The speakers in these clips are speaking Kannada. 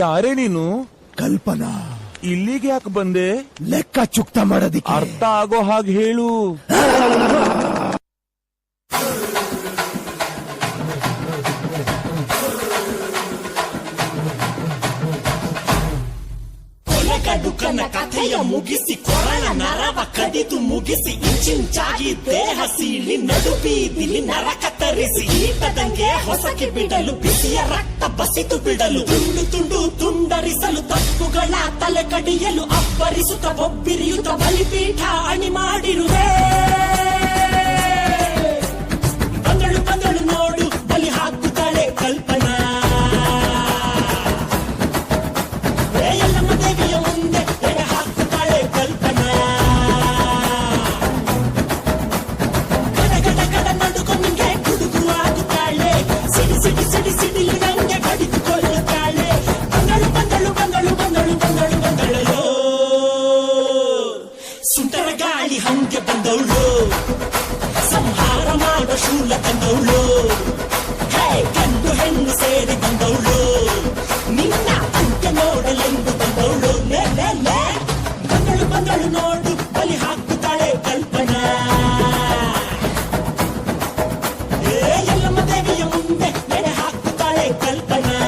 ಯಾರೇ ನೀನು? ಕಲ್ಪನಾ. ಇಲ್ಲಿಗೆ ಯಾಕೆ ಬಂದೆ? ಲೆಕ್ಕ ಚುಕ್ತ ಮಾಡೋದಿಕ್ಕೆ. ಅರ್ಥ ಆಗೋ ಹಾಗೆ ಹೇಳು. ಕನ್ನ ಕಥೆಯ ಮುಗಿಸಿ ಕೊರಳ ನರವ ಕದಿದು ಮುಗಿಸಿ ಇಂಚಿಂಚಾಗಿ ದೇಹ ಸೀಳಿ ನಡುಬೀದಿಲಿ ನರ ಕತ್ತರಿಸಿ ಈಟದಂಗೆ ಹೊಸಕಿ ಬಿಡಲು ಬಿಸಿಯ ರಕ್ತ ಬಸಿದು ಬಿಡಲು ತುಂಡು ತುಂಡು ತುಂಡರಿಸಲು ತಪ್ಪುಗಳ ತಲೆ ಕಡಿಯಲು ಅಬ್ಬರಿಸುತ್ತ ಒಬ್ಬಿರಿಯುತ್ತ ಬಲಿಪೀಠ ಅಣಿ ಮಾಡಿರುವೆ. ಬಂದಳು ಬಂದಳು ನೋಡು ಬಲಿ ಹಾಕುತ್ತಾಳೆ ಕಲ್ಪನಾ. ಎಲ್ಲಮ್ಮ ದೇವಿಯ ಮುಂದೆ ಎಡೆ ಹಾಕುತ್ತಾಳೆ ಕಲ್ಪನಾ. ಗಡ ಗಡ ಗಡ ನಡುಕೊಮ್ಮಿಗೆ ಗುಡುಗು ಆಗುತ್ತಾಳೆ. ಸಿಡಿ ಸಿಡಿ ಸಿಡಿ ಸಿಡಿಲು ನಂಗೆ ಬಡಿದುಕೊಳ್ಳುತ್ತಾಳೆ. ಬಂದಳು ಬಂದಳು ಬಂದಳು ಬಂದಳು ಬಂದಳು ಬಂದಳೋ ಸುಂಟರ ಗಾಳಿ ಹಂಗೆ ಬಂದವಳು. ಸಂಹಾರ ಮಾಡೋ ಶೂಲ ತಂದವಳು. ಹೇ ಗಂಡು ಹೆಣ್ಣು ಸೇರಿ ಬಂದವಳು. ನಿನ್ನ ಅಂತ್ಯ ನೋಡಲೆಂದು ಬಂದವಳು. ಬಂದಳು ಬಂದಳು ನೋಡು ಬಲಿ ಹಾಕುತ್ತಾಳೆ ಕಲ್ಪನಾ. ಎಲ್ಲಮ್ಮ ದೇವಿಯ ಮುಂದೆ ಎಡೆ ಹಾಕುತ್ತಾಳೆ ಕಲ್ಪನಾ.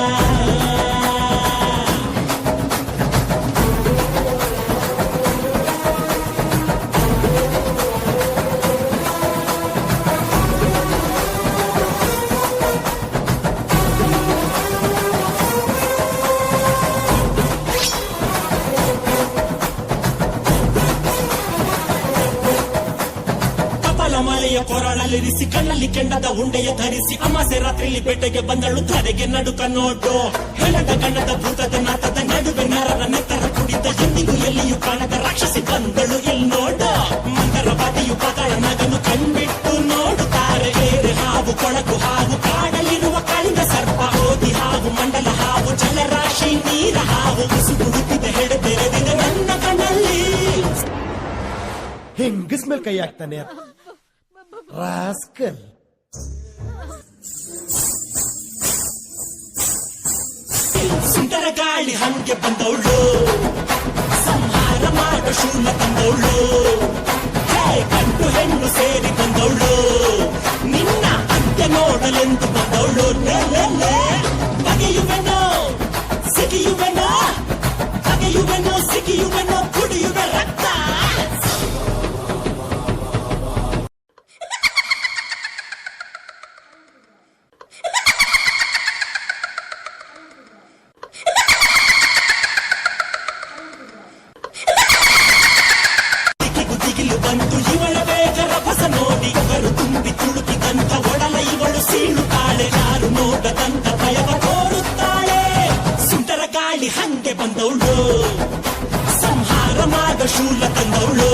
ಮಲೆಯ ಕೊರಳಲ್ಲಿರಿಸಿ ಕಣ್ಣಲ್ಲಿ ಕೆಂಡದ ಉಂಡೆಯ ಧರಿಸಿ ಅಮಾಸೆ ರಾತ್ರಿಲಿ ಬೇಟೆಗೆ ಬಂದಳು. ಧರೆಗೆ ನಡುಕ ನೋಡು ಹೆಣದ ಗಣ್ಣದ ಭೂತದ ನಾಟದ ನಡುವೆ ನರರ ನೆತ್ತರ ಕುಡಿದ ಎಂದಿಗೂ ಎಲ್ಲಿಯೂ ಕಾಣದ ರಾಕ್ಷಸಿ ಬಂದಳು ಇಲ್ಲಿ ನೋಡು. ಮಂದರವಾದಿಯು ಪಾತಾಳ ನಗನು ಕಣ್ಬಿಟ್ಟು ನೋಡುತ್ತಾರೆ. ಏರೆ ಹಾವು ಕೊಳಕು ಹಾವು ಕಾಡಲಿರುವ ಕಾಳಿಂಗ ಸರ್ಪ ಓದಿ ಹಾವು ಮಂಡಲ ಹಾವು ಜಲರಾಶಿ ನೀರ ಹಾವು ಬಿಸುಗುಡುತ್ತಿದೆ ಹೆಡೆ ತೆರೆದಿದೆ ನನ್ನ ಕಣ್ಣಲ್ಲಿ. ಹೆಂಗಸ್ ಮೇಲೆ ಕೈ ಹಾಕ್ತಾನೆ ರಾಸ್ಕಲ್. ಸುಂದರ ಗಾಳಿ ಹಂಗೆ ಬಂದವಳು. ಸಂಹಾರ ಮಾಡೋ ಶೂಲ ತಂದವಳು. ಹೇ ಗಂಡು ಹೆಣ್ಣು ಸೇರಿ ಬಂದವಳು. ನಿನ್ನ ಅಂತ್ಯ ನೋಡಲೆಂದು ಬಂದವಳು. ಬಗೆಯುವೆನೋ ಸಿಗಿಯುವೆನೋ ಬಗೆಯುವೆನೋ ಸಿಗಿಯುವೆನೋ ಕುಡಿಯುವೆ ರಕ್ತ. ಬಂತು ಇವಳ ಬೇಗರ ಹೊಸ ನೋಡಿ ಅವರು ತುಂಬಿ ತುಳುಕಿದಂತ ಒಡಲ ಇವಳು ಸೀಳುತ್ತಾಳೆ. ಯಾರು ನೋಡದಂತ ಭಯವ ತೋರುತ್ತಾಳೆ. ಸುಂಟರ ಗಾಳಿ ಹಂಗೆ ಬಂದವಳು. ಸಂಹಾರ ಮಾಡ ಶೂಲ ತಂದವಳು.